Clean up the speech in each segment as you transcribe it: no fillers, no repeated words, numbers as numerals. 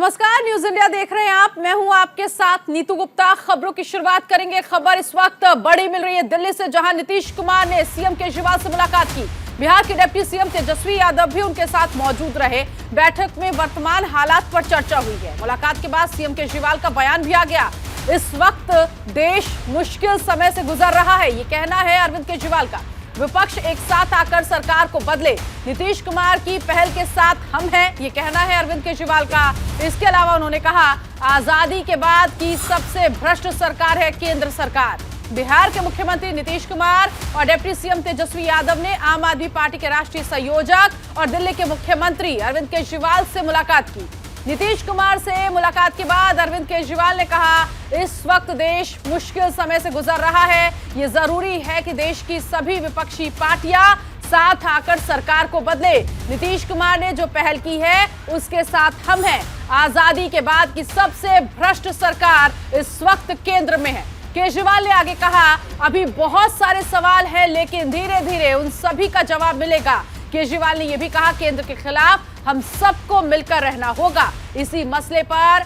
नमस्कार, news India देख रहे हैं आप। मैं हूं आपके साथ नीतू गुप्ता। खबरों की शुरुआत करेंगे। खबर इस वक्त बड़ी मिल रही है दिल्ली से, जहां नीतीश कुमार ने सीएम केजरीवाल से मुलाकात की। बिहार के डिप्टी सीएम तेजस्वी यादव भी उनके साथ मौजूद रहे। बैठक में वर्तमान हालात पर चर्चा हुई है। मुलाकात के बाद सीएम केजरीवाल का बयान भी आ गया। इस वक्त देश मुश्किल समय से गुजर रहा है, ये कहना है अरविंद केजरीवाल का। विपक्ष एक साथ आकर सरकार को बदले, नीतीश कुमार की पहल के साथ हम हैं, ये कहना है अरविंद केजरीवाल का। इसके अलावा उन्होंने कहा, आजादी के बाद की सबसे भ्रष्ट सरकार है केंद्र सरकार। बिहार के मुख्यमंत्री नीतीश कुमार और डिप्टी सीएम तेजस्वी यादव ने आम आदमी पार्टी के राष्ट्रीय संयोजक और दिल्ली के मुख्यमंत्री अरविंद केजरीवाल से मुलाकात की। नीतीश कुमार से मुलाकात के बाद अरविंद केजरीवाल ने कहा, इस वक्त देश मुश्किल समय से गुजर रहा है। ये जरूरी है कि देश की सभी विपक्षी पार्टियां साथ आकर सरकार को बदले। नीतीश कुमार ने जो पहल की है उसके साथ हम हैं। आजादी के बाद की सबसे भ्रष्ट सरकार इस वक्त केंद्र में है। केजरीवाल ने आगे कहा, अभी बहुत सारे सवाल हैं, लेकिन धीरे धीरे उन सभी का जवाब मिलेगा। केजरीवाल ने यह भी कहा, केंद्र के खिलाफ हम सबको मिलकर रहना होगा। इसी मसले पर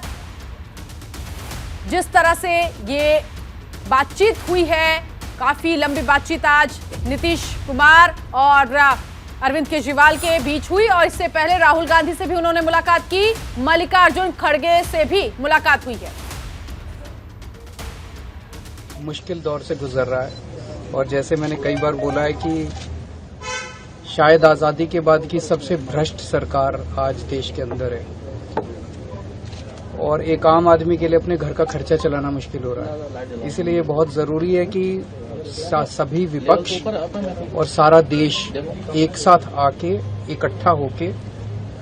जिस तरह से ये बातचीत हुई है, काफी लंबी बातचीत आज नीतीश कुमार और अरविंद केजरीवाल के बीच हुई, और इससे पहले राहुल गांधी से भी उन्होंने मुलाकात की। मल्लिकार्जुन खड़गे से भी मुलाकात हुई है। मुश्किल दौर से गुजर रहा है, और जैसे मैंने कई बार बोला है कि शायद आजादी के बाद की सबसे भ्रष्ट सरकार आज देश के अंदर है, और एक आम आदमी के लिए अपने घर का खर्चा चलाना मुश्किल हो रहा है। इसलिए ये बहुत जरूरी है कि सभी विपक्ष और सारा देश एक साथ आके इकट्ठा होके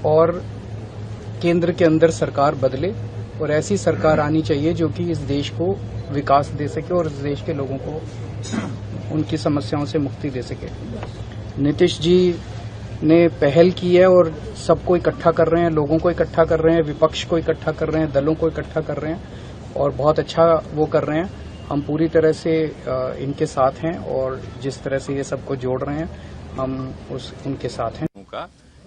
और केंद्र के अंदर सरकार बदले, और ऐसी सरकार आनी चाहिए जो कि इस देश को विकास दे सके और इस देश के लोगों को उनकी समस्याओं से मुक्ति दे सके। नीतीश जी ने पहल की है और सबको इकट्ठा कर रहे हैं, लोगों को इकट्ठा कर रहे हैं, विपक्ष को इकट्ठा कर रहे हैं, दलों को इकट्ठा कर रहे हैं, और बहुत अच्छा वो कर रहे हैं। हम पूरी तरह से इनके साथ हैं, और जिस तरह से ये सबको जोड़ रहे हैं हम उनके साथ हैं।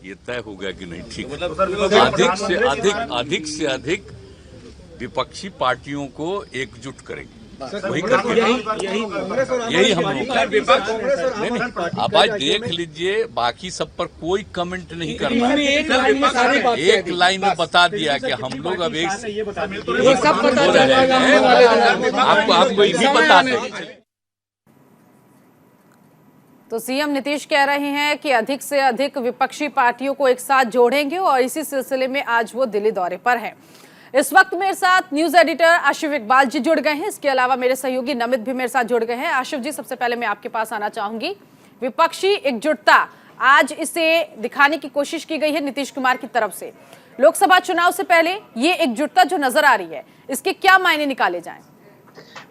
ये तय हो गया कि नहीं, ठीक अधिक से अधिक विपक्षी पार्टियों को एकजुट करेंगे, वही यही हम लोग का। आप आज देख लीजिए, बाकी सब पर कोई कमेंट नहीं करना है। एक लाइन में बता दिया कि हम लोग अब एक आपको ये भी बता दें। तो सीएम नीतीश कह रहे हैं कि अधिक से अधिक विपक्षी पार्टियों को एक साथ जोड़ेंगे, और इसी सिलसिले में आज वो दिल्ली दौरे पर हैं। इस वक्त मेरे साथ न्यूज एडिटर आशिफ इकबाल जी जुड़ गए हैं। इसके अलावा मेरे सहयोगी नमित भी मेरे साथ जुड़ गए हैं। आशिफ जी, सबसे पहले मैं आपके पास आना चाहूंगी। विपक्षी एकजुटता, आज इसे दिखाने की कोशिश की गई है नीतीश कुमार की तरफ से। लोकसभा चुनाव से पहले ये एकजुटता जो नजर आ रही है, इसके क्या मायने निकाले जाएं?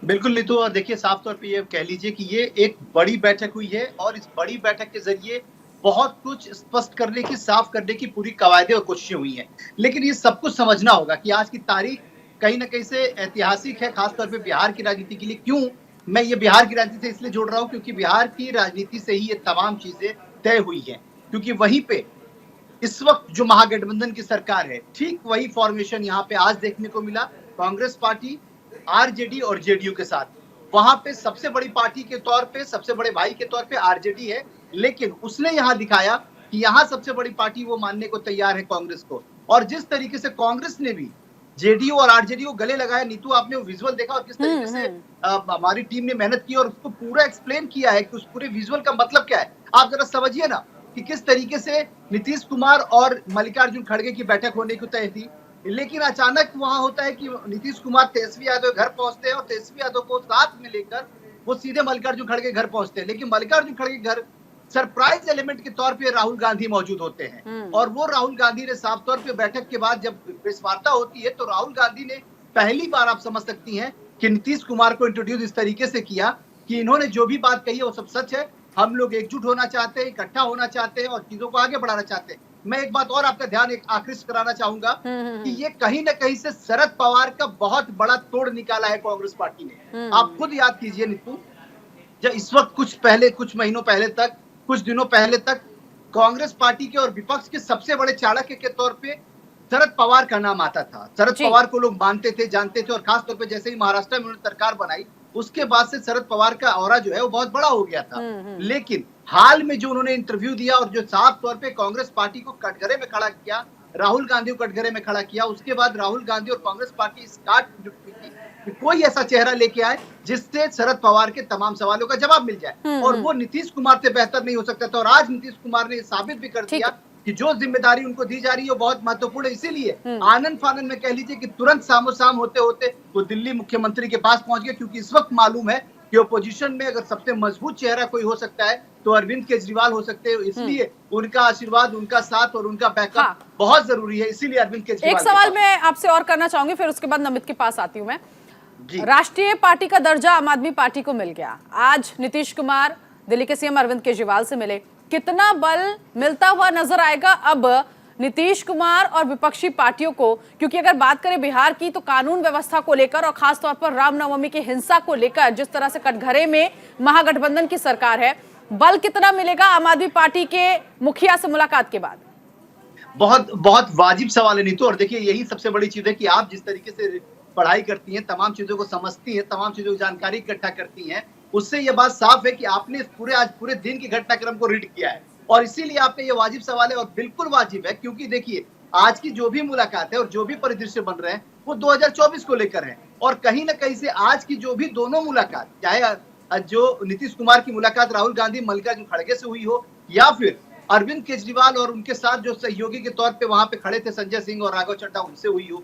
बिल्कुल नीतू, और देखिए साफ तौर पे ये कह लीजिए कि ये एक बड़ी बैठक हुई है, और इस बड़ी बैठक के जरिए बहुत कुछ स्पष्ट करने की, साफ करने की पूरी कवायदे और कोशिशें हुई हैं। लेकिन ये सब कुछ समझना होगा कि आज की तारीख कहीं ना कहीं से ऐतिहासिक है, खासतौर पे बिहार की राजनीति के लिए। क्यों मैं ये बिहार की राजनीति से इसलिए जोड़ रहा हूँ, क्योंकि बिहार की राजनीति से ही ये तमाम चीजें तय हुई हैं। क्योंकि वहीं पे इस वक्त जो महागठबंधन की सरकार है, ठीक वही फॉर्मेशन यहाँ पे आज देखने को मिला। कांग्रेस पार्टी आरजेडी और जेडीयू के साथ, वहां पे सबसे बड़ी पार्टी के तौर पे, सबसे बड़े भाई के तौर पे आरजेडी है, लेकिन उसने यहां दिखाया कि यहां सबसे बड़ी पार्टी वो मानने को तैयार है कांग्रेस को। और जिस तरीके से कांग्रेस ने भी जेडीयू और आरजेडी को गले लगाया, नीतू आपने वो विजुअल देखा, और किस तरीके से हमारी टीम ने मेहनत की और उसको पूरा एक्सप्लेन किया है कि उस पूरे विजुअल का मतलब क्या है। आप जरा समझिए ना कि किस तरीके से नीतीश कुमार और मल्लिकार्जुन खड़गे की बैठक होने को तय थी, लेकिन अचानक वहां होता है कि नीतीश कुमार तेजस्वी यादव घर पहुंचते हैं, और तेजस्वी यादव को साथ में लेकर वो सीधे मल्लिकार्जुन खड़गे घर पहुंचते हैं। लेकिन मल्लिकार्जुन खड़गे घर सरप्राइज एलिमेंट के तौर पे राहुल गांधी मौजूद होते हैं, और वो राहुल गांधी ने साफ तौर पे बैठक के बाद जब प्रेस वार्ता होती है, तो राहुल गांधी ने पहली बार, आप समझ सकती हैं, कि नीतीश कुमार को इंट्रोड्यूस इस तरीके से किया कि इन्होंने जो भी बात कही है वो सब सच है। हम लोग एकजुट होना चाहते हैं, इकट्ठा होना चाहते हैं, और चीजों को आगे बढ़ाना चाहते हैं। मैं एक बात और आपका ध्यान एक आकृष्ट कराना चाहूंगा कि ये कहीं ना कहीं से शरद पवार का बहुत बड़ा तोड़ निकाला है कांग्रेस पार्टी ने। आप खुद याद कीजिए नीतू, जब इस वक्त कुछ महीनों पहले तक, कुछ दिनों पहले तक कांग्रेस पार्टी के और विपक्ष के सबसे बड़े चाणक्य के तौर पे शरद पवार का नाम आता था। शरद जी। पवार को लोग मानते थे, जानते थे, और खासतौर पे जैसे ही महाराष्ट्र में उन्होंने सरकार बनाई उसके बाद से शरद पवार का ऑरा जो है वो बहुत बड़ा हो गया था। लेकिन हाल में जो उन्होंने इंटरव्यू दिया और जो साफ तौर पे कांग्रेस पार्टी को कटघरे में खड़ा किया, राहुल गांधी को कटघरे में खड़ा किया, उसके बाद राहुल गांधी और कांग्रेस पार्टी इस काट कि कोई ऐसा चेहरा लेके आए जिससे शरद पवार के तमाम सवालों का जवाब मिल जाए, और वो नीतीश कुमार से बेहतर नहीं हो सकता था। और आज नीतीश कुमार ने साबित भी कर दिया कि जो जिम्मेदारी उनको दी जा रही है वो बहुत महत्वपूर्ण है। इसीलिए आनंद फानंद में कह लीजिए कि तुरंत सामोसाम होते होते वो दिल्ली मुख्यमंत्री के पास पहुंच गए, क्योंकि इस वक्त मालूम है कि ओपोजिशन में अगर सबसे मजबूत चेहरा कोई हो सकता है तो अरविंद केजरीवाल हो सकते हैं। इसलिए उनका आशीर्वाद, उनका साथ और उनका बैकअप बहुत जरूरी है। इसीलिए अरविंद केजरीवाल। एक सवाल मैं आपसे और करना चाहूंगी, फिर उसके बाद नमित के पास आती हूं मैं। राष्ट्रीय पार्टी का दर्जा आम आदमी पार्टी को मिल गया, आज नीतीश कुमार दिल्ली के सीएम अरविंद केजरीवाल से मिले, कितना बल मिलता हुआ नजर आएगा अब नीतीश कुमार और विपक्षी पार्टियों को? क्योंकि अगर बात करें बिहार की तो कानून व्यवस्था को लेकर और खासतौर पर रामनवमी की हिंसा को लेकर जिस तरह से कटघरे में महागठबंधन की सरकार है, बल कितना मिलेगा आम आदमी पार्टी के मुखिया से मुलाकात के बाद? बहुत बहुत वाजिब सवाल है नीतू। और देखिए यही सबसे बड़ी चीज है कि आप जिस तरीके से पढ़ाई करती हैं, तमाम चीजों को समझती हैं, तमाम चीजों की जानकारी इकट्ठा करती हैं, उससे यह बात साफ है कि आपने आज पूरे दिन की घटनाक्रम को रीड किया है, और इसीलिए आपने ये वाजिब सवाल है। और बिल्कुल वाजिब है, क्योंकि देखिए आज की जो भी मुलाकात है और जो भी परिदृश्य बन रहे हैं वो 2024 को लेकर है। और कहीं ना कहीं से आज की जो भी दोनों मुलाकात, चाहे जो नीतीश कुमार की मुलाकात राहुल गांधी मल्लिकार्जुन खड़गे से हुई हो, या फिर अरविंद केजरीवाल और उनके साथ जो सहयोगी के तौर पे वहां पे खड़े थे संजय सिंह और राघव चड्ढा, उनसे हुई हो,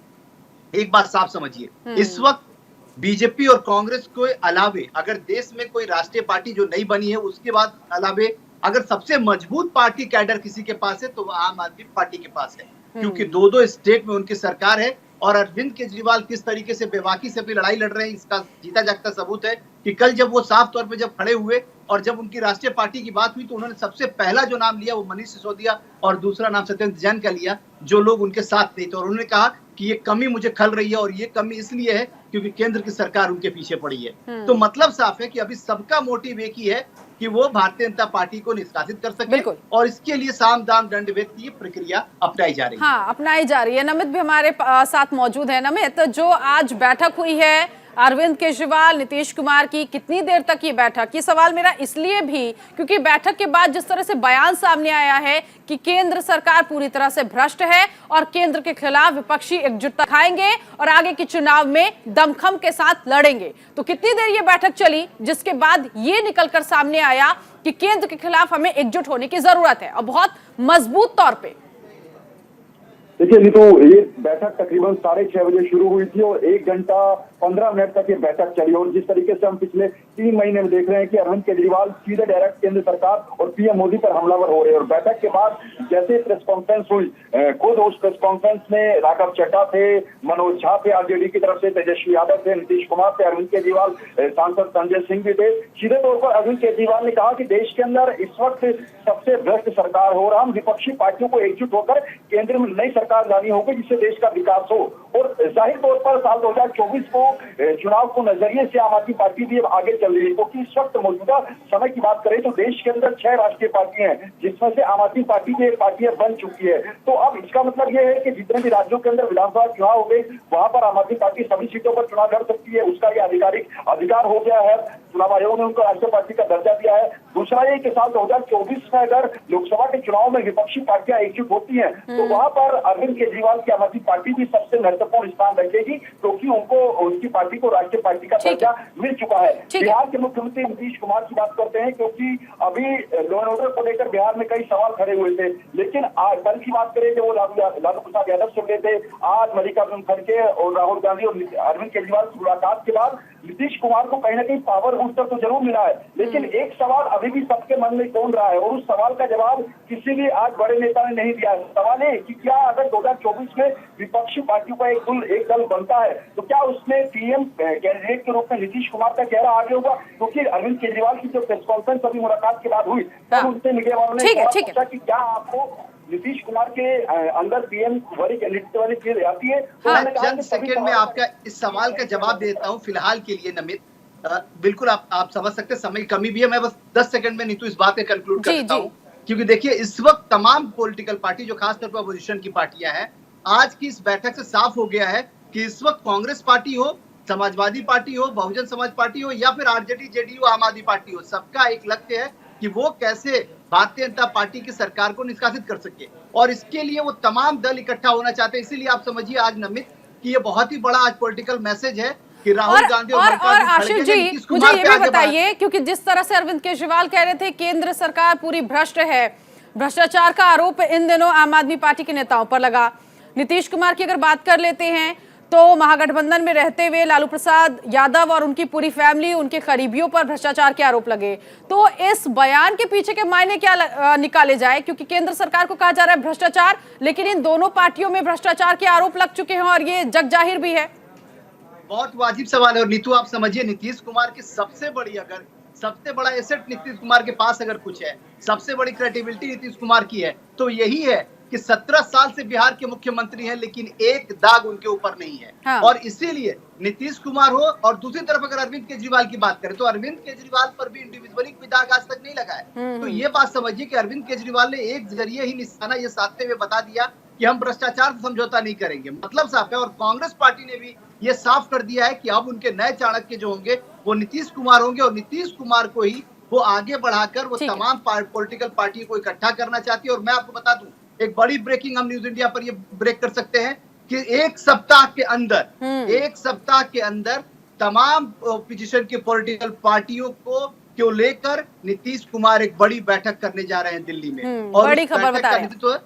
एक बात साफ समझिए, इस वक्त बीजेपी और कांग्रेस के अलावे अगर देश में कोई राष्ट्रीय पार्टी जो नई बनी है उसके बाद अलावे अगर सबसे मजबूत पार्टी कैडर किसी के पास है तो वो आम आदमी पार्टी के पास है, क्योंकि दो स्टेट में उनकी सरकार है। और अरविंद केजरीवाल किस तरीके से बेबाकी से अपनी लड़ाई लड़ रहे हैं इसका जीता जागता सबूत है कि कल जब वो साफ तौर पे जब खड़े हुए और जब उनकी राष्ट्रीय पार्टी की बात हुई तो उन्होंने सबसे पहला जो नाम लिया वो मनीष सिसोदिया और दूसरा नाम सत्येंद्र जैन का लिया, जो लोग उनके साथ थे। तो और उन्होंने कहा कि ये कमी मुझे खल रही है, और ये कमी इसलिए है क्योंकि केंद्र की सरकार उनके पीछे पड़ी है। तो मतलब साफ है कि अभी सबका मोटिव एक ही है कि वो भारतीय जनता पार्टी को निष्कासित कर सके, और इसके लिए साम दाम दंड भेद की प्रक्रिया अपनाई जा रही है। हाँ, अपनाई जा रही है। नमित भी हमारे साथ मौजूद है। नमित, जो आज बैठक हुई है अरविंद केजरीवाल नीतीश कुमार की, कितनी देर तक ये बैठक? ये सवाल मेरा इसलिए भी क्योंकि बैठक के बाद जिस तरह से बयान सामने आया है कि केंद्र सरकार पूरी तरह से भ्रष्ट है और केंद्र के खिलाफ विपक्षी एकजुटता दिखाएंगे और आगे के चुनाव में दमखम के साथ लड़ेंगे, तो कितनी देर ये बैठक चली जिसके बाद ये निकलकर सामने आया कि केंद्र के खिलाफ हमें एकजुट होने की जरूरत है और बहुत मजबूत तौर पर? देखिए नीतू, ये बैठक तकरीबन 6:30 बजे शुरू हुई थी और 1 घंटा 15 मिनट तक ये बैठक चली। और जिस तरीके से हम पिछले 3 महीने में देख रहे हैं कि अरविंद केजरीवाल सीधे डायरेक्ट केंद्र सरकार और पीएम मोदी पर हमलावर हो रहे हैं। और बैठक के बाद जैसे प्रेस कॉन्फ्रेंस हुई, खुद उस प्रेस कॉन्फ्रेंस में राघव चड्ढा थे, मनोज झा थे आरजेडी की तरफ से, तेजस्वी यादव थे, नीतीश कुमार थे, अरविंद केजरीवाल, सांसद संजय सिंह भी थे। सीधे तौर पर अरविंद केजरीवाल ने कहा कि देश के अंदर इस वक्त सबसे भ्रष्ट सरकार हो रहा, हम विपक्षी पार्टियों को एकजुट होकर केंद्र में नई सरकार लानी होगी जिससे देश का विकास हो। और जाहिर तौर पर साल 2024 को चुनाव को नजरिए से आम आदमी पार्टी भी अब आगे चल रही है, क्योंकि इस वक्त मौजूदा समय की बात करें तो देश के अंदर 6 राष्ट्रीय पार्टियां हैं, जिसमें से आम आदमी पार्टी की एक पार्टियां बन चुकी है। तो अब इसका मतलब यह है कि जितने भी राज्यों के अंदर विधानसभा चुनाव हो गए वहां पर आम आदमी पार्टी सभी सीटों पर चुनाव लड़ सकती है, उसका यह आधिकारिक अधिकार हो गया है। चुनाव आयोग ने उनको राष्ट्रीय पार्टी का दर्जा दिया है। दूसरा ये कि साल 2024 में अगर लोकसभा के चुनाव में विपक्षी पार्टियां एकजुट होती हैं तो वहां पर अरविंद केजरीवाल की आम आदमी पार्टी भी सबसे महत्वपूर्ण स्थान रखेगी, क्योंकि उनको उनकी पार्टी को राष्ट्रीय पार्टी का दर्जा मिल चुका है। बिहार के मुख्यमंत्री नीतीश कुमार की बात करते हैं, क्योंकि अभी लॉ एंड ऑर्डर को लेकर बिहार में कई सवाल खड़े हुए थे, लेकिन आज कल की बात करें जो वो लालू प्रसाद यादव से मिले थे, आज मल्लिकार्जुन खड़गे और राहुल गांधी और अरविंद केजरीवाल की मुलाकात के बाद नीतीश कुमार को कहीं ना कहीं पावर बूस्टर तो जरूर मिला है, लेकिन एक सवाल अभी भी सबके मन में कौन रहा है और उस सवाल का जवाब किसी भी आज बड़े नेता ने नहीं दिया है। सवाल है कि क्या अगर 2024 में विपक्षी पार्टियों का एक दल बनता है तो क्या उसमें पीएम कैंडिडेट के रूप में नीतीश कुमार का चेहरा आगे होगा? क्योंकि अरविंद केजरीवाल की जो प्रेस कॉन्फ्रेंस अभी मुलाकात के बाद हुई तो उनसे मीडिया वालों ने पूछा कि क्या आपको नीतीश कुमार के अंदर पीएम वाली कैंडिडेट वाली चीज आती है? चंद सेकंड में आपका इस सवाल का जवाब देता हूँ फिलहाल के लिए नमित। बिल्कुल आप समझ सकते हैं समय की कमी भी है, मैं बस 10 सेकंड में नीतू इस बात पे कंक्लूड करता हूँ, क्योंकि देखिए इस वक्त तमाम पॉलिटिकल पार्टी जो खासतौर पर अपोजिशन की पार्टियां हैं आज की इस बैठक से साफ हो गया है कि इस वक्त कांग्रेस पार्टी हो, समाजवादी पार्टी हो, बहुजन समाज पार्टी हो या फिर आरजेडी, जेडीयू, आम आदमी पार्टी हो, सबका एक लक्ष्य है कि वो कैसे भारतीय जनता पार्टी की सरकार को निष्कासित कर सके और इसके लिए वो तमाम दल इकट्ठा होना चाहते हैं। इसीलिए आप समझिए आज नमित कि ये बहुत ही बड़ा आज पॉलिटिकल मैसेज है कि राहुल गांधी और आशीष जी मुझे ये भी बताइए, क्योंकि जिस तरह से अरविंद केजरीवाल कह रहे थे केंद्र सरकार पूरी भ्रष्ट है, भ्रष्टाचार का आरोप इन दिनों आम आदमी पार्टी के नेताओं पर लगा। नीतीश कुमार की अगर बात कर लेते हैं तो महागठबंधन में रहते हुए लालू प्रसाद यादव और उनकी पूरी फैमिली, उनके करीबियों पर भ्रष्टाचार के आरोप लगे। तो इस बयान के पीछे के मायने क्या निकाले जाए, क्योंकि केंद्र सरकार को कहा जा रहा है भ्रष्टाचार, लेकिन इन दोनों पार्टियों में भ्रष्टाचार के आरोप लग चुके हैं और ये जग जाहिर भी है। बहुत वाजिब सवाल है। और नीतू आप समझिए, नीतीश कुमार की सबसे बड़ा एसेट नीतीश कुमार के पास अगर कुछ है, सबसे बड़ी क्रेडिबिलिटी नीतीश कुमार की है तो यही है कि 17 साल से बिहार के मुख्यमंत्री हैं लेकिन एक दाग उनके ऊपर नहीं है। हाँ। और इसीलिए नीतीश कुमार हो और दूसरी तरफ अगर अरविंद केजरीवाल की बात करें तो अरविंद केजरीवाल पर भी इंडिविजुअली कोई दाग आज तक नहीं लगा है। तो ये बात समझिए कि अरविंद केजरीवाल ने एक जरिए ही निशाना ये साधते हुए बता दिया कि हम भ्रष्टाचार से समझौता नहीं करेंगे, मतलब साफ है। और कांग्रेस पार्टी ने भी ये साफ कर दिया है कि अब उनके नए चाणक्य जो होंगे वो नीतीश कुमार होंगे और नीतीश कुमार को ही वो आगे बढ़ाकर वो तमाम पॉलिटिकल पार्टियों को इकट्ठा करना चाहती है। और मैं आपको बता दूं, एक बड़ी ब्रेकिंग हम न्यूज इंडिया पर ये ब्रेक कर सकते हैं कि एक सप्ताह के अंदर तमाम ऑपोजिशन के पॉलिटिकल पार्टियों को लेकर नीतीश कुमार एक बड़ी बैठक करने जा रहे हैं दिल्ली में और बड़ी खबर बता रहे हैं।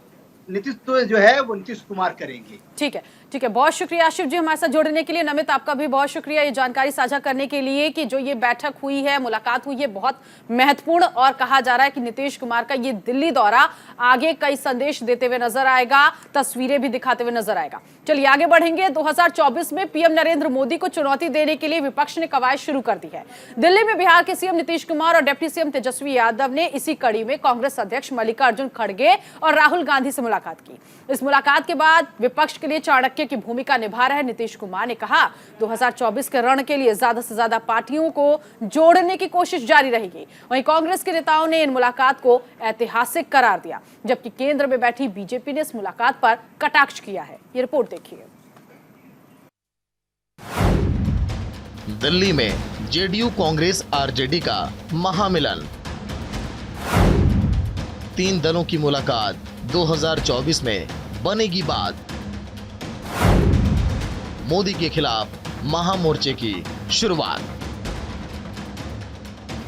नेतृत्व जो है वो नीतीश कुमार करेंगे। ठीक है, बहुत शुक्रिया आशिफ जी हमारे साथ जुड़ने के लिए। नमित आपका भी बहुत शुक्रिया ये जानकारी साझा करने के लिए कि जो ये बैठक हुई है, मुलाकात हुई है, बहुत महत्वपूर्ण और कहा जा रहा है कि नीतीश कुमार का ये दिल्ली दौरा आगे कई संदेश देते हुए नजर आएगा, तस्वीरें भी दिखाते हुए नजर आएगा। चलिए आगे बढ़ेंगे। 2024 में पीएम नरेंद्र मोदी को चुनौती देने के लिए विपक्ष ने कवायद शुरू कर दी है। दिल्ली में बिहार के सीएम नीतीश कुमार और डिप्टी सीएम तेजस्वी यादव ने इसी कड़ी में कांग्रेस अध्यक्ष मल्लिकार्जुन खड़गे और राहुल गांधी से मुलाकात की। इस मुलाकात के बाद विपक्ष के लिए चाणक्य की भूमिका निभा रहे नीतीश कुमार ने कहा 2024 के रण के लिए ज्यादा से ज्यादा पार्टियों को जोड़ने की कोशिश जारी रहेगी। वहीं कांग्रेस के नेताओं ने इन मुलाकात को ऐतिहासिक करार दिया, जबकि केंद्र में बैठी बीजेपी ने इस मुलाकात पर कटाक्ष किया है। ये रिपोर्ट देखिए। दिल्ली में जेडीयू कांग्रेस आरजेडी का महामिलन, 3 दलों की मुलाकात 2024 में बनेगी बात। मोदी के खिलाफ महामोर्चे की शुरुआत।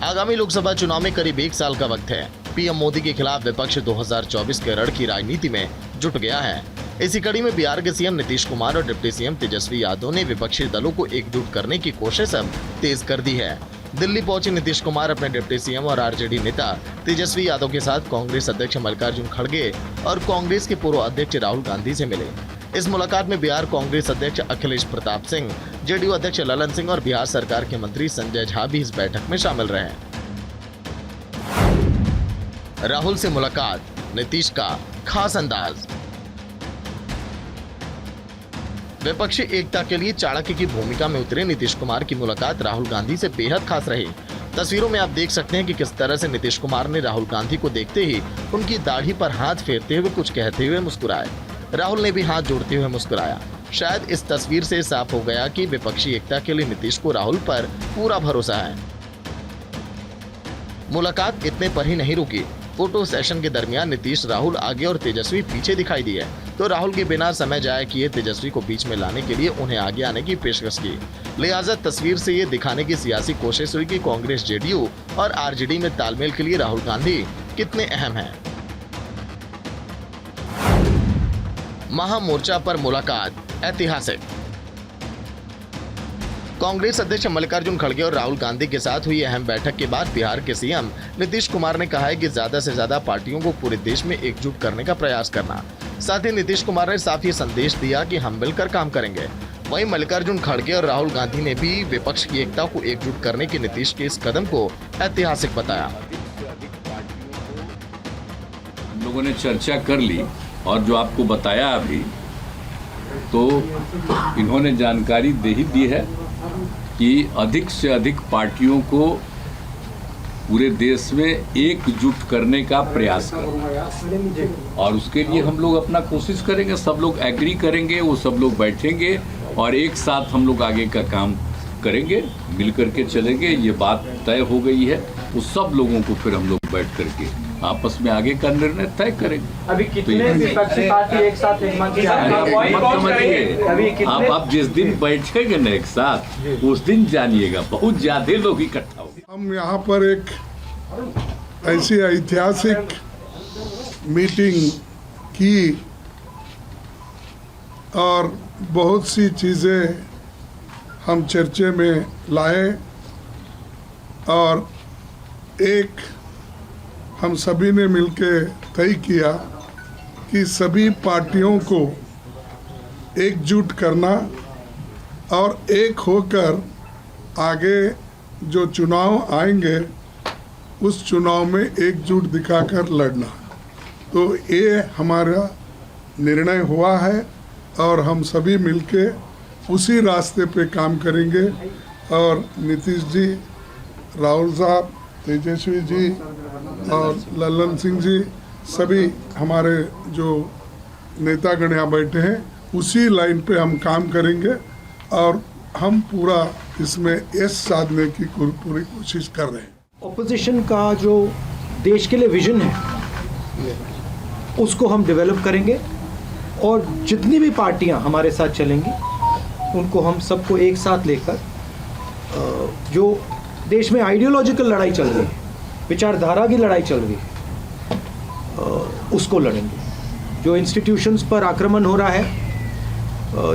आगामी लोकसभा चुनाव में करीब 1 साल का वक्त है। पीएम मोदी के खिलाफ विपक्ष 2024 के रण की राजनीति में जुट गया है। इसी कड़ी में बिहार के सीएम नीतीश कुमार और डिप्टी सीएम तेजस्वी यादव ने विपक्षी दलों को एकजुट करने की कोशिश अब तेज कर दी है। दिल्ली पहुंचे नीतीश कुमार अपने डिप्टी सीएम और आरजेडी नेता तेजस्वी यादव के साथ कांग्रेस अध्यक्ष मल्लिकार्जुन खड़गे और कांग्रेस के पूर्व अध्यक्ष राहुल गांधी से मिले। इस मुलाकात में बिहार कांग्रेस अध्यक्ष अखिलेश प्रताप सिंह, जेडीयू अध्यक्ष ललन सिंह और बिहार सरकार के मंत्री संजय झा भी इस बैठक में शामिल रहे। राहुल से मुलाकात, नीतीश का खास अंदाज। विपक्षी एकता के लिए चाणक्य की भूमिका में उतरे नीतीश कुमार की मुलाकात राहुल गांधी से बेहद खास रही। तस्वीरों में आप देख सकते हैं कि किस तरह से नीतीश कुमार ने राहुल गांधी को देखते ही उनकी दाढ़ी पर हाथ फेरते हुए कुछ कहते हुए मुस्कुराए। राहुल ने भी हाथ जोड़ते हुए मुस्कुराया। शायद इस तस्वीर से साफ हो गया कि विपक्षी एकता के लिए नीतीश को राहुल पर पूरा भरोसा है। मुलाकात इतने पर ही नहीं रुकी। फोटो सेशन के दरमियान नीतीश, राहुल आगे और तेजस्वी पीछे दिखाई दिए, तो राहुल के बिना समय जाया किए तेजस्वी को बीच में लाने के लिए उन्हें आगे आने की पेशकश की। लिहाजा तस्वीर से ये दिखाने की सियासी कोशिश हुई कि कांग्रेस, जेडीयू और आरजेडी में तालमेल के लिए राहुल गांधी कितने अहम हैं। महामोर्चा पर मुलाकात ऐतिहासिक। कांग्रेस अध्यक्ष मल्लिकार्जुन खड़गे और राहुल गांधी के साथ हुई अहम बैठक के बाद बिहार के सीएम नीतीश कुमार ने कहा है कि ज्यादा से ज्यादा पार्टियों को पूरे देश में एकजुट करने का प्रयास करना। साथ ही नीतीश कुमार ने साफ ये संदेश दिया कि हम मिलकर काम करेंगे। वहीं मल्लिकार्जुन खड़गे और राहुल गांधी ने भी विपक्ष की एकता को एकजुट करने के नीतीश के इस कदम को ऐतिहासिक बताया। हम लोगों ने चर्चा कर ली और जो आपको बताया अभी, तो इन्होंने जानकारी दे ही दी है कि अधिक से अधिक पार्टियों को पूरे देश में एकजुट करने का प्रयास करें और उसके लिए हम लोग अपना कोशिश करेंगे। सब लोग एग्री करेंगे, वो सब लोग बैठेंगे और एक साथ हम लोग आगे का काम करेंगे, मिल करके चलेंगे। ये बात तय हो गई है, वो सब लोगों को फिर हम लोग बैठ करके आपस में आगे का निर्णय तय करेंगे। अभी कितने विपक्षी पार्टी एक साथ एक मंच पे आप जिस दिन बैठेंगे ना एक साथ, उस दिन जानिएगा बहुत ज्यादा लोग इकट्ठा होंगे। हम यहाँ पर एक ऐसी ऐतिहासिक मीटिंग की और बहुत सी चीज़ें हम चर्चे में लाए और एक हम सभी ने मिलके तय किया कि सभी पार्टियों को एकजुट करना और एक होकर आगे जो चुनाव आएंगे उस चुनाव में एकजुट दिखाकर लड़ना। तो ये हमारा निर्णय हुआ है और हम सभी मिलके उसी रास्ते पे काम करेंगे। और नीतीश जी, राहुल साहब, तेजस्वी जी और लल्लन सिंह जी, सभी हमारे जो नेतागण यहाँ बैठे हैं, उसी लाइन पे हम काम करेंगे और हम पूरा इसमें यश साधने की पूरी कोशिश कर रहे हैं। ऑपोजिशन का जो देश के लिए विजन है उसको हम डेवलप करेंगे और जितनी भी पार्टियां हमारे साथ चलेंगी उनको हम सबको एक साथ लेकर जो देश में आइडियोलॉजिकल लड़ाई चल रही है, विचारधारा की लड़ाई चल रही है, उसको लड़ेंगे। जो इंस्टीट्यूशंस पर आक्रमण हो रहा है,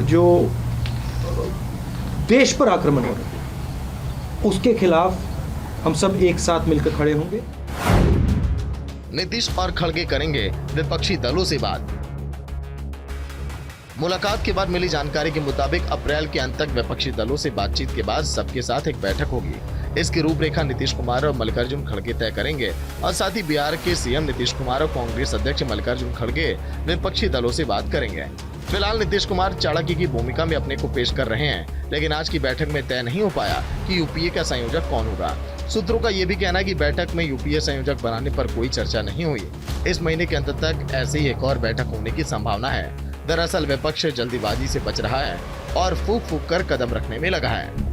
जो देश पर आक्रमण हो रहा है, उसके खिलाफ हम सब एक साथ मिलकर खड़े होंगे। नीतीश और खड़गे करेंगे विपक्षी दलों से बात। मुलाकात के बाद मिली जानकारी के मुताबिक अप्रैल के अंत तक विपक्षी दलों से बातचीत के बाद सबके साथ एक बैठक होगी। इसकी रूपरेखा नीतीश कुमार और मल्लिकार्जुन खड़गे तय करेंगे और साथ ही बिहार के सीएम नीतीश कुमार और कांग्रेस अध्यक्ष मल्लिकार्जुन खड़गे विपक्षी दलों से बात करेंगे। फिलहाल नीतीश कुमार चाणक्य की भूमिका में अपने को पेश कर रहे हैं, लेकिन आज की बैठक में तय नहीं हो पाया कि यूपीए का संयोजक कौन होगा। सूत्रों का ये भी कहना है कि बैठक में यूपीए संयोजक बनाने पर कोई चर्चा नहीं हुई। इस महीने के अंत तक ऐसे ही एक और बैठक होने की संभावना है। दरअसल विपक्ष जल्दीबाजी से बच रहा है और फूक फूक कर कदम रखने में लगा है।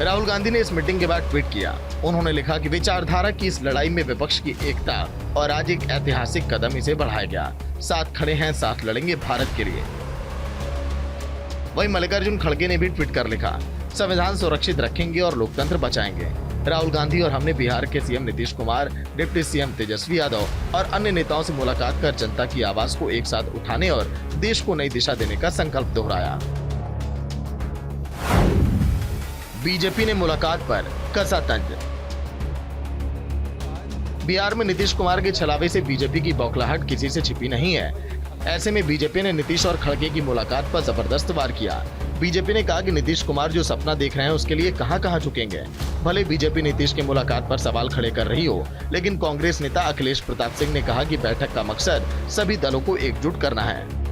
राहुल गांधी ने इस मीटिंग के बाद ट्वीट किया। उन्होंने लिखा कि विचारधारा की इस लड़ाई में विपक्ष की एकता और आज एक ऐतिहासिक कदम इसे बढ़ाया गया। साथ खड़े हैं, साथ लड़ेंगे भारत के लिए। वहीं मल्लिकार्जुन खड़गे ने भी ट्वीट कर लिखा, संविधान सुरक्षित रखेंगे और लोकतंत्र बचाएंगे। राहुल गांधी और हमने बिहार के CM Nitish Kumar, deputy CM Tejashwi Yadav और अन्य नेताओं से मुलाकात कर जनता की आवाज को एक साथ उठाने और देश को नई दिशा देने का संकल्प दोहराया। बीजेपी ने मुलाकात पर कसा तंज। बिहार में नीतीश कुमार के छलावे से बीजेपी की बौखलाहट किसी से छिपी नहीं है। ऐसे में बीजेपी ने नीतीश और खड़गे की मुलाकात पर जबरदस्त वार किया। बीजेपी ने कहा कि नीतीश कुमार जो सपना देख रहे हैं उसके लिए कहां झुकेंगे। भले बीजेपी नीतीश की मुलाकात पर सवाल खड़े कर रही हो, लेकिन कांग्रेस नेता अखिलेश प्रताप सिंह ने कहा कि बैठक का मकसद सभी दलों को एकजुट करना है।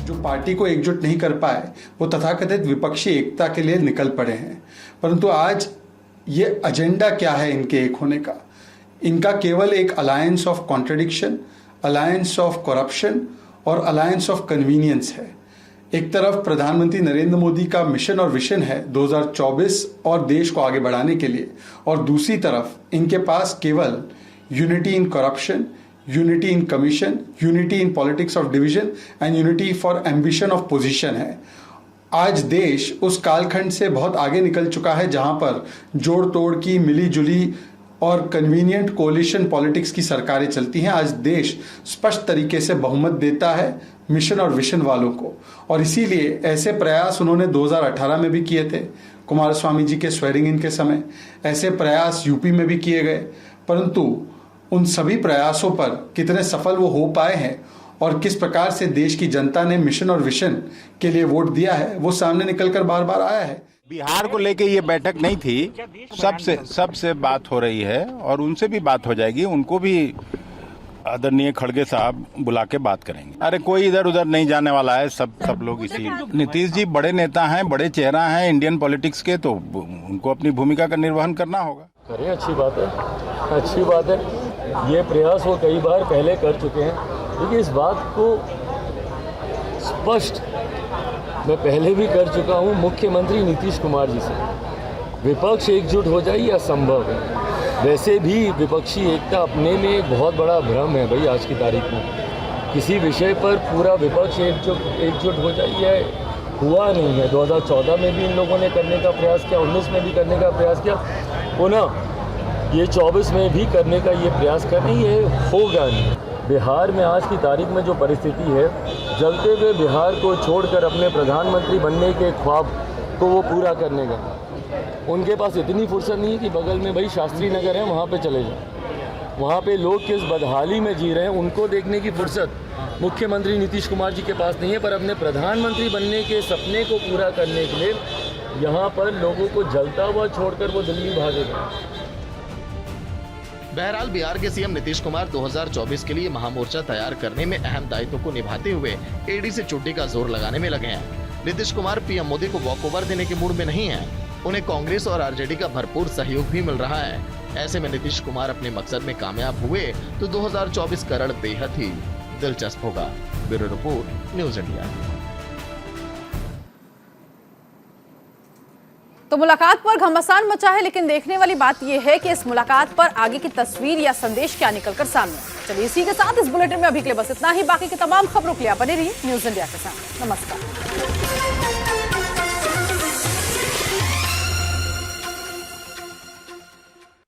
जो पार्टी को एकजुट नहीं कर पाए वो तथाकथित विपक्षी एकता के लिए निकल पड़े हैं, परंतु आज ये एजेंडा क्या है इनके एक होने का? इनका केवल एक alliance of contradiction, alliance of corruption और अलायंस ऑफ कन्वीनियंस है। एक तरफ प्रधानमंत्री नरेंद्र मोदी का मिशन और विजन है 2024 और देश को आगे बढ़ाने के लिए, और दूसरी तरफ इनके पास केवल unity in corruption, unity in commission, unity in politics of division and unity for ambition of position है। आज देश उस कालखंड से बहुत आगे निकल चुका है जहां पर जोड़ तोड़ की, मिली जुली और कन्वीनियंट कोलिशन पॉलिटिक्स की सरकारें चलती हैं। आज देश स्पष्ट तरीके से बहुमत देता है मिशन और विजन वालों को, और इसीलिए ऐसे प्रयास उन्होंने 2018 में भी किए थे, कुमारस्वामी जी के स्वेरिंग इन के समय ऐसे प्रयास यूपी में भी किए गए, परंतु उन सभी प्रयासों पर कितने सफल वो हो पाए हैं और किस प्रकार से देश की जनता ने मिशन और विजन के लिए वोट दिया है वो सामने निकलकर बार बार आया है। बिहार को लेके ये बैठक नहीं थी, सबसे बात हो रही है और उनसे भी बात हो जाएगी। उनको भी आदरणीय खड़गे साहब बुला के बात करेंगे। अरे कोई इधर उधर नहीं जाने वाला है, सब लोग इसी। नीतीश जी बड़े नेता हैं, बड़े चेहरा हैं इंडियन पॉलिटिक्स के, तो उनको अपनी भूमिका का निर्वहन करना होगा। करें, अच्छी बात है, अच्छी बात है। ये प्रयास वो कई बार पहले कर चुके हैं, लेकिन इस बात को स्पष्ट मैं पहले भी कर चुका हूँ मुख्यमंत्री नीतीश कुमार जी से, विपक्ष एकजुट हो जाए यह असंभव है। वैसे भी विपक्षी एकता अपने में एक बहुत बड़ा भ्रम है भाई। आज की तारीख में किसी विषय पर पूरा विपक्ष एकजुट हो जाए यह हुआ नहीं है। 2014 में भी इन लोगों ने करने का प्रयास किया, 19 में भी करने का प्रयास किया, पुनः ये 24 में भी करने का ये प्रयास कर रही है, होगा नहीं। बिहार में आज की तारीख में जो परिस्थिति है, जलते हुए बिहार को छोड़कर अपने प्रधानमंत्री बनने के ख्वाब को वो पूरा करने का उनके पास इतनी फुर्सत नहीं है कि बगल में भाई शास्त्री नगर है वहाँ पे चले जाएं। वहाँ पे लोग किस बदहाली में जी रहे हैं उनको देखने की फुर्सत मुख्यमंत्री नीतीश कुमार जी के पास नहीं है, पर अपने प्रधानमंत्री बनने के सपने को पूरा करने के लिए यहाँ पर लोगों को जलता हुआ छोड़कर वो दिल्ली भागेगा। बहरहाल बिहार के सीएम नीतीश कुमार 2024 के लिए महामोर्चा तैयार करने में अहम दायित्व को निभाते हुए एडी से चोटी का जोर लगाने में लगे हैं। नीतीश कुमार पीएम मोदी को वॉकओवर देने के मूड में नहीं है, उन्हें कांग्रेस और आरजेडी का भरपूर सहयोग भी मिल रहा है। ऐसे में नीतीश कुमार अपने मकसद में कामयाब हुए तो 2024 का रण बेहद ही दिलचस्प होगा। Bureau report, news India. तो मुलाकात पर घमासान मचा है, लेकिन देखने वाली बात यह है कि इस मुलाकात पर आगे की तस्वीर या संदेश क्या निकलकर सामने आए। चलिए इसी के साथ इस बुलेटिन में अभी के लिए बस इतना ही। बाकी की तमाम खबरों के लिए बने रहिए न्यूज इंडिया के साथ। नमस्कार।